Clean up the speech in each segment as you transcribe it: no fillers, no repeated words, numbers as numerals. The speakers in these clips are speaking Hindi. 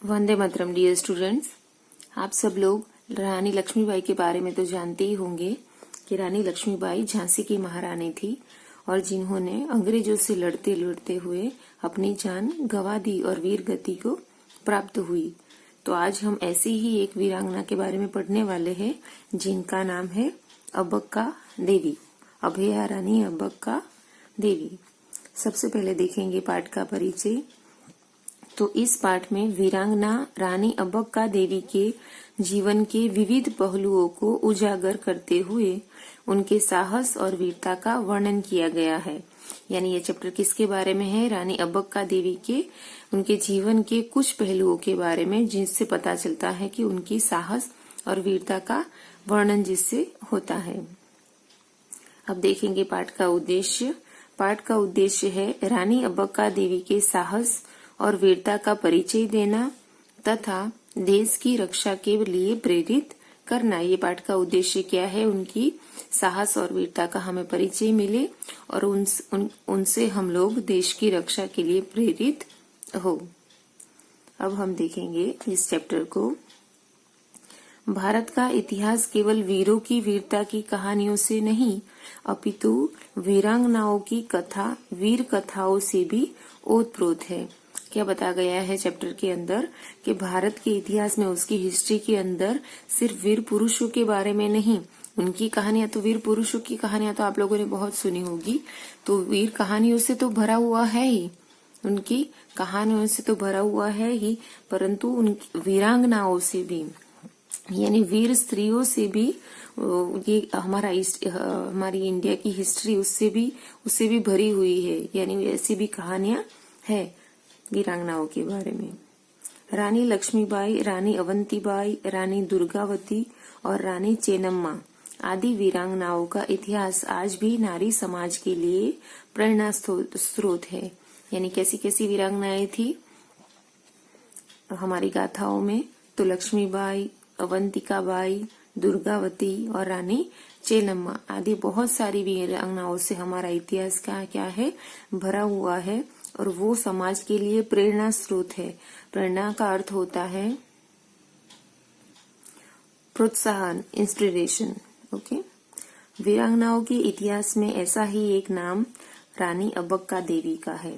Vande Mataram dear students. आप सब लोग रानी लक्ष्मीबाई के बारे में तो जानते ही होंगे कि रानी लक्ष्मीबाई झांसी की महारानी थी और जिन्होंने अंग्रेजों से लड़ते लड़ते हुए अपनी जान गंवा दी और वीर गति को प्राप्त हुई। तो आज हम ऐसी ही एक वीरांगना के बारे में पढ़ने वाले हैं जिनका नाम है अब्बक्का देवी, अभया रानी अब्बक्का देवी। सबसे पहले देखेंगे पाठ का परिचय। तो इस पाठ में वीरांगना रानी अब्बक्का देवी के जीवन के विविध पहलुओं को उजागर करते हुए उनके साहस और वीरता का वर्णन किया गया है। यानी ये चैप्टर किसके बारे में है? रानी अब्बक्का देवी के उनके जीवन के कुछ पहलुओं के बारे में, जिससे पता चलता है कि उनकी साहस और वीरता का वर्णन जिससे होता है। अब देखेंगे पाठ का उद्देश्य। पाठ का उद्देश्य है रानी अब्बक्का देवी के साहस और वीरता का परिचय देना तथा देश की रक्षा के लिए प्रेरित करना। ये पाठ का उद्देश्य क्या है? उनकी साहस और वीरता का हमें परिचय मिले और उनसे हम लोग देश की रक्षा के लिए प्रेरित हो। अब हम देखेंगे इस चैप्टर को। भारत का इतिहास केवल वीरों की वीरता की कहानियों से नहीं, अपितु वीरांगनाओं की कथा, वीर कथाओं से भी ओतप्रोत है। क्या बताया गया है चैप्टर के अंदर कि भारत के इतिहास में, उसकी हिस्ट्री के अंदर सिर्फ वीर पुरुषों के बारे में नहीं, उनकी कहानियां तो, वीर पुरुषों की कहानियां तो आप लोगों ने बहुत सुनी होगी, तो वीर कहानियों से तो भरा हुआ है ही, उनकी कहानियों से तो भरा हुआ है ही, परंतु उन वीरांगनाओं से भी, यानी वीर स्त्रियों से भी, ये हमारी इंडिया की हिस्ट्री उससे भी भरी हुई है। यानी ऐसी भी कहानियां है वीरांगनाओं के बारे में। रानी लक्ष्मीबाई, रानी अवंतीबाई, रानी दुर्गावती और रानी चेन्नम्मा आदि वीरांगनाओं का इतिहास आज भी नारी समाज के लिए प्रेरणा स्रोत है। यानी कैसी कैसी वीरांगनाएं थी हमारी गाथाओं में? तो लक्ष्मीबाई, अवंतिकाबाई, दुर्गावती और रानी चेन्नम्मा आदि बहुत सारी वीरांगनाओं से हमारा इतिहास का क्या है? भरा हुआ है और वो समाज के लिए प्रेरणा स्रोत है। प्रेरणा का अर्थ होता है प्रोत्साहन, इंस्पिरेशन। ओके। वीरांगनाओं के इतिहास में ऐसा ही एक नाम रानी अब्बक्का देवी का है।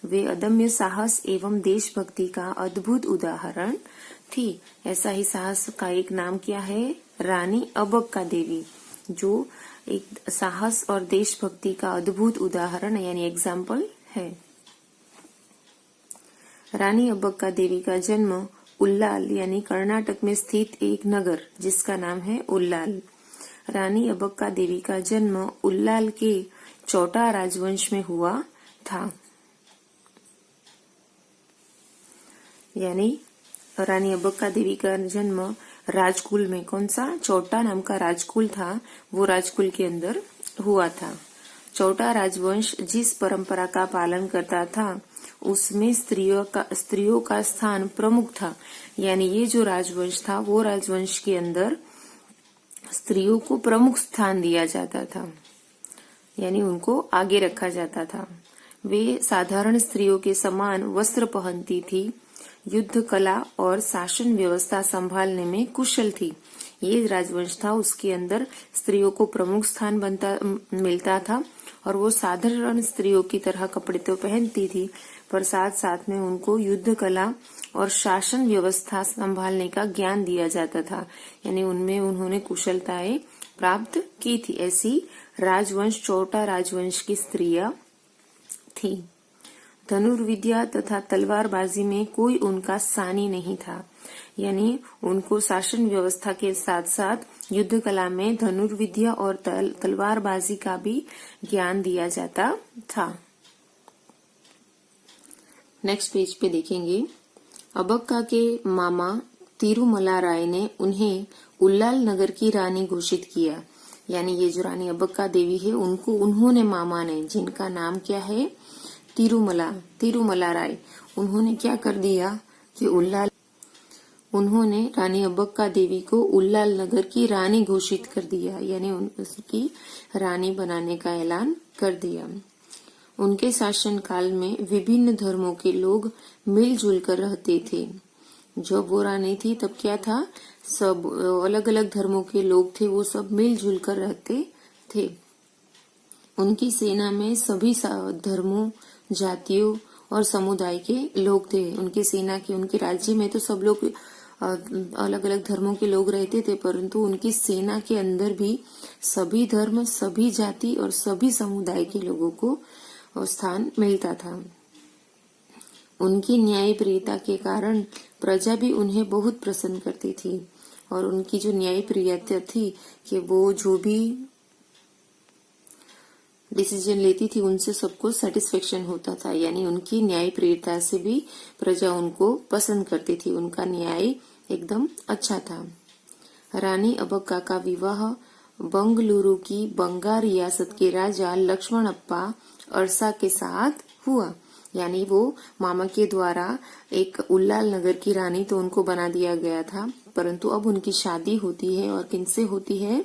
वे अदम्य साहस एवं देशभक्ति का अद्भुत उदाहरण थी। ऐसा ही साहस का एक नाम क्या है? रानी अब्बक्का देवी, जो एक साहस और देशभक्ति का अद्भुत उदाहरण यानी एग्जाम्पल है। रानी अब्बक्का देवी का जन्म उल्लाल यानी कर्नाटक में स्थित एक नगर जिसका नाम है उल्लाल। रानी अब्बक्का देवी का जन्म उल्लाल के चौटा राजवंश में हुआ था। यानी रानी अब्बक्का देवी का जन्म राजकुल में, कौन सा? चौटा नाम का राजकुल था, वो राजकुल के अंदर हुआ था। चौटा राजवंश जिस परंपरा का पालन करता था उसमें स्त्रियों का स्थान प्रमुख था। यानी ये जो राजवंश था वो राजवंश के अंदर स्त्रियों को प्रमुख स्थान दिया जाता था, यानी उनको आगे रखा जाता था। वे साधारण स्त्रियों के समान वस्त्र पहनती थी, युद्ध कला और शासन व्यवस्था संभालने में कुशल थी। ये राजवंश था, उसके अंदर स्त्रियों को प्रमुख स्थान मिलता था और वो साधारण स्त्रियों की तरह कपड़े तो पहनती थी, पर साथ साथ में उनको युद्ध कला और शासन व्यवस्था संभालने का ज्ञान दिया जाता था। यानी उनमें उन्होंने कुशलताएं प्राप्त की थी। ऐसी राजवंश, चौटा राजवंश की स्त्रियां थी। धनुर्विद्या तथा तलवारबाजी में कोई उनका सानी नहीं था। यानी उनको शासन व्यवस्था के साथ साथ युद्ध कला में धनुर्विद्या और तलवारबाजी का भी ज्ञान दिया जाता था। नेक्स्ट पेज पे देखेंगे। अब्बक्का के मामा तिरुमला राय ने उन्हें उल्लाल नगर की रानी घोषित किया। यानी ये जो रानी अब्बक्का देवी है उनको उन्होंने मामा ने, जिनका नाम क्या है? तिरुमला राय, उन्होंने क्या कर दिया कि उन्होंने रानी अब्बक्का देवी को उल्लाल नगर की रानी घोषित कर दिया, यानी उसकी रानी बनाने का ऐलान कर दिया। उनके शासन काल में विभिन्न धर्मों के लोग मिलजुल कर रहते थे। जब वो रानी थी तब क्या था, सब अलग अलग धर्मों के लोग थे, वो सब मिलजुल कर रहते थे। उनकी सेना में सभी धर्मों, जातियों और समुदाय के लोग थे। उनकी सेना के, उनके राज्य में तो सब लोग अलग अलग धर्मों के लोग रहते थे, परंतु उनकी सेना के अंदर भी सभी धर्म, सभी जाति और सभी समुदाय के लोगों को स्थान मिलता था। उनकी न्यायप्रियता के कारण प्रजा भी उन्हें बहुत प्रसन्न करती थी, और उनकी जो न्यायप्रियता थी कि वो जो भी डिसीजन लेती थी उनसे सबको सेटिस्फेक्शन होता था, यानी उनकी न्यायप्रियता से भी प्रजा उनको पसंद करती थी, उनका न्याय एकदम अच्छा था। रानी अबक्का का विवाह बंगलुरु की बंगा रियासत के राजा लक्ष्मणप्पा अरसा के साथ हुआ, यानी वो मामा के द्वारा एक उल्लाल नगर की रानी तो उनको बना दिया गया था, परंतु अब उनकी शादी होती है, और किनसे होती है,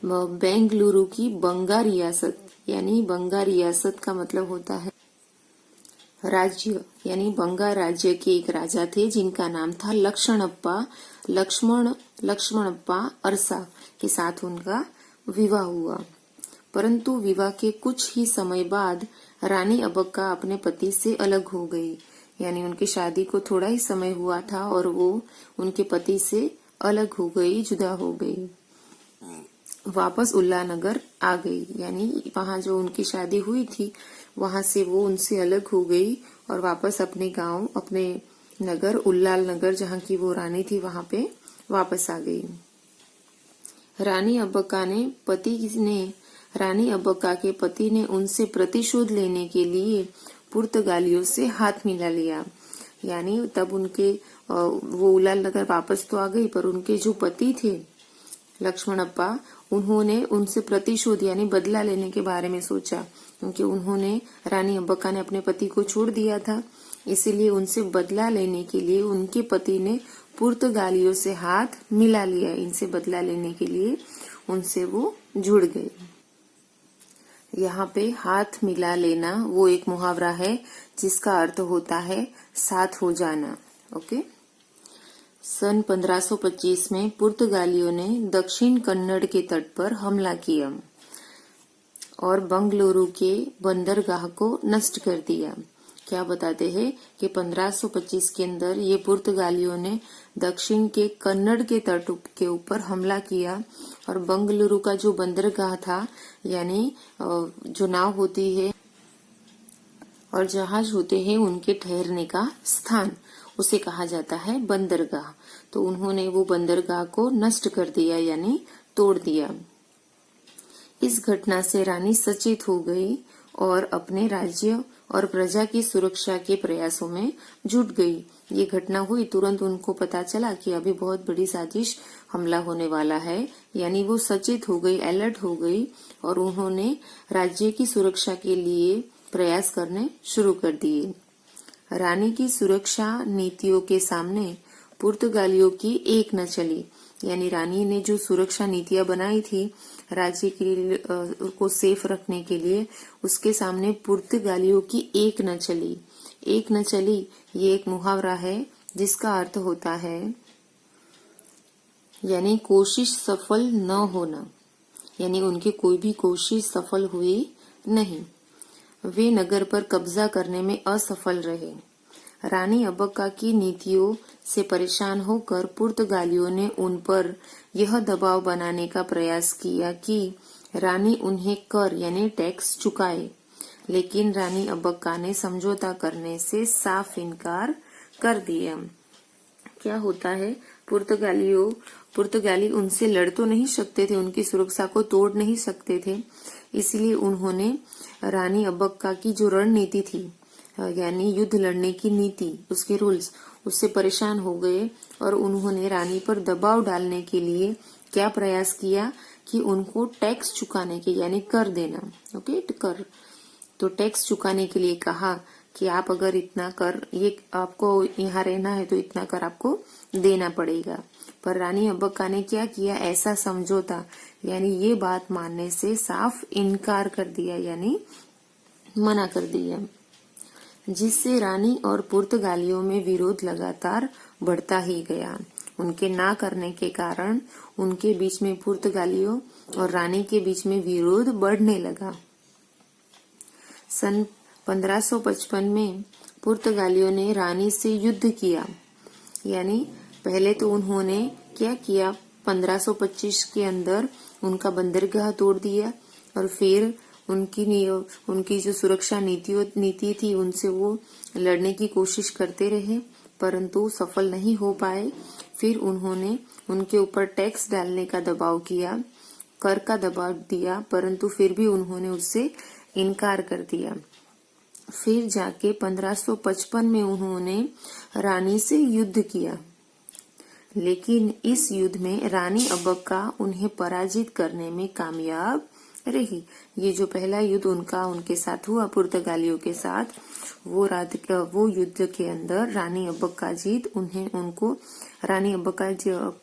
बेंगलुरु की बंगा रियासत, यानी बंगा रियासत का मतलब होता है राज्य, यानी बंगा राज्य के एक राजा थे जिनका नाम था लक्ष्मणप्पा अरसा के साथ उनका विवाह हुआ। परंतु विवाह के कुछ ही समय बाद रानी अबक्का अपने पति से अलग हो गई, यानी उनकी शादी को थोड़ा ही समय हुआ था और वो उनके पति से अलग हो गई, जुदा हो गई, वापस उल्लानगर आ गई, यानी वहां जो उनकी शादी हुई थी वहां से वो उनसे अलग हो गई और वापस अपने गांव, अपने नगर उल्लाल नगर जहाँ की वो रानी थी वहां पे वापस आ गई। रानी अबक्का के पति ने उनसे प्रतिशोध लेने के लिए पुर्तगालियों से हाथ मिला लिया, यानी तब उनके वो उल्लाल नगर वापस तो आ गई, पर उनके जो पति थे लक्ष्मणप्पा, उन्होंने उनसे प्रतिशोध यानी बदला लेने के बारे में सोचा, क्योंकि उन्होंने, रानी अबक्का ने अपने पति को छोड़ दिया था, इसीलिए उनसे बदला लेने के लिए उनके पति ने पुर्तगालियों से हाथ मिला लिया। इनसे बदला लेने के लिए उनसे वो जुड़ गए। यहाँ पे हाथ मिला लेना वो एक मुहावरा है जिसका अर्थ होता है साथ हो जाना। ओके। सन 1525 में पुर्तगालियों ने दक्षिण कन्नड़ के तट पर हमला किया और बंगलुरु के बंदरगाह को नष्ट कर दिया। क्या बताते हैं कि 1525 के अंदर ये पुर्तगालियों ने दक्षिण के कन्नड़ के तट के ऊपर हमला किया और बंगलुरु का जो बंदरगाह था, यानी जो नाव होती है और जहाज होते हैं उनके ठहरने का स्थान, उसे कहा जाता है बंदरगाह। तो उन्होंने वो बंदरगाह को नष्ट कर दिया, यानी तोड़ दिया। इस घटना से रानी सचेत हो गई और अपने राज्य और प्रजा की सुरक्षा के प्रयासों में जुट गई। ये घटना हुई, तुरंत उनको पता चला कि अभी बहुत बड़ी साजिश हमला होने वाला है, यानी वो सचेत हो गई, अलर्ट हो गई और उन्होंने राज्य की सुरक्षा के लिए प्रयास करने शुरू कर दिए। रानी की सुरक्षा नीतियों के सामने पुर्तगालियों की एक न चली, यानी रानी ने जो सुरक्षा नीतियां बनाई थी राज्य के को सेफ रखने के लिए, उसके सामने पुर्तगालियों की एक न चली। एक न चली ये एक मुहावरा है जिसका अर्थ होता है यानी कोशिश सफल न होना, यानी उनकी कोई भी कोशिश सफल हुई नहीं, वे नगर पर कब्जा करने में असफल रहे। रानी अबक्का की नीतियों से परेशान होकर पुर्तगालियों ने उन पर यह दबाव बनाने का प्रयास किया कि रानी उन्हें कर यानी टैक्स चुकाए, लेकिन रानी अबक्का ने समझौता करने से साफ इनकार कर दिया। क्या होता है, पुर्तगाली उनसे लड़ तो नहीं सकते थे, उनकी सुरक्षा को तोड़ नहीं सकते थे, इसलिए उन्होंने रानी अबक्का की जो रणनीति थी यानी युद्ध लड़ने की नीति, उसके रूल्स, उससे परेशान हो गए और उन्होंने रानी पर दबाव डालने के लिए क्या प्रयास किया कि उनको टैक्स चुकाने के यानी कर देना। ओके, कर तो टैक्स चुकाने के लिए कहा कि आप अगर इतना कर, ये आपको यहाँ रहना है तो इतना कर आपको देना पड़ेगा। पर रानी अबक्का ने क्या किया, ऐसा समझौता यानी ये बात मानने से साफ इनकार कर दिया, यानी मना कर दिया। जिससे रानी और पुर्तगालियों में विरोध लगातार बढ़ता ही गया। उनके ना करने के कारण उनके बीच में पुर्तगालियों और रानी के बीच में विरोध बढ़ने लगा। सन 1555 में पुर्तगालियों ने रानी से युद्ध किया। यानी पहले तो उन्होंने क्या किया, 1525 के अंदर उनका बंदरगाह तोड़ दिया और फिर उनकी जो सुरक्षा नीति थी उनसे वो लड़ने की कोशिश करते रहे, परंतु सफल नहीं हो पाए। फिर उन्होंने उनके ऊपर टैक्स डालने का दबाव किया, कर का दबाव दिया, परंतु फिर भी उन्होंने उससे इनकार कर दिया। फिर जाके 1555 में उन्होंने रानी से युद्ध किया, लेकिन इस युद्ध में रानी अब्बका उन्हें पराजित करने में कामयाब रही। ये जो पहला युद्ध उनके साथ हुआ पुर्तगालियों के साथ, वो युद्ध के अंदर रानी अब्बका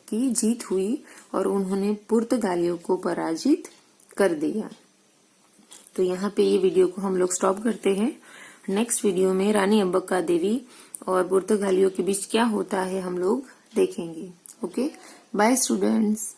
की जीत हुई और उन्होंने पुर्तगालियों को पराजित कर दिया। तो यहाँ पे ये वीडियो को हम लोग स्टॉप करते हैं। नेक्स्ट वीडियो में रानी अब्बका देवी और पुर्तगालियों के बीच क्या होता है हम लोग देखेंगे। Okay, bye students.